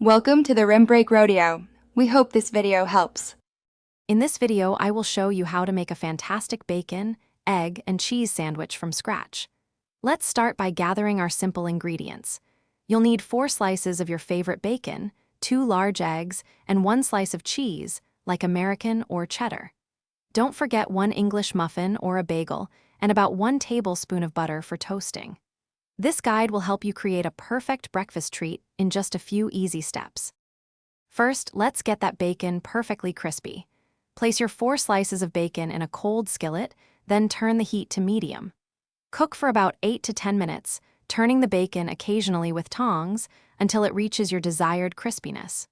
Welcome to the Rim Break Rodeo. We hope this video helps. In this video, I will show you how to make a fantastic bacon, egg, and cheese sandwich from scratch. Let's start by gathering our simple ingredients. You'll need 4 slices of your favorite bacon, 2 large eggs, and 1 slice of cheese, like American or cheddar. Don't forget 1 English muffin or a bagel, and about 1 tablespoon of butter for toasting. This guide will help you create a perfect breakfast treat in just a few easy steps. First, let's get that bacon perfectly crispy. Place your 4 slices of bacon in a cold skillet, then turn the heat to medium. Cook for about 8 to 10 minutes, turning the bacon occasionally with tongs until it reaches your desired crispiness.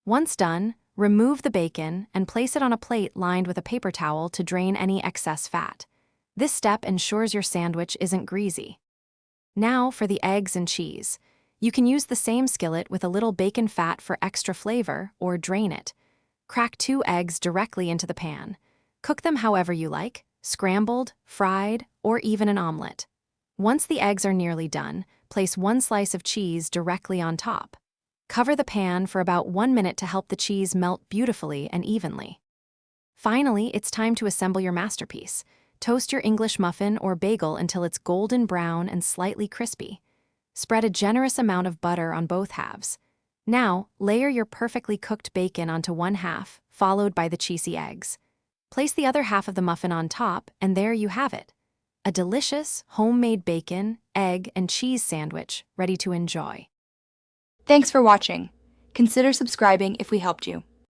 Once done, remove the bacon and place it on a plate lined with a paper towel to drain any excess fat. This step ensures your sandwich isn't greasy. Now for the eggs and cheese. You can use the same skillet with a little bacon fat for extra flavor or drain it. Crack 2 eggs directly into the pan. Cook them however you like, scrambled, fried, or even an omelet. Once the eggs are nearly done, place 1 slice of cheese directly on top. Cover the pan for about 1 minute to help the cheese melt beautifully and evenly. Finally, it's time to assemble your masterpiece. Toast your English muffin or bagel until it's golden brown and slightly crispy. Spread a generous amount of butter on both halves. Now, layer your perfectly cooked bacon onto one half, followed by the cheesy eggs. Place the other half of the muffin on top, and there you have it. A delicious, homemade bacon, egg, and cheese sandwich ready to enjoy. Thanks for watching. Consider subscribing if we helped you.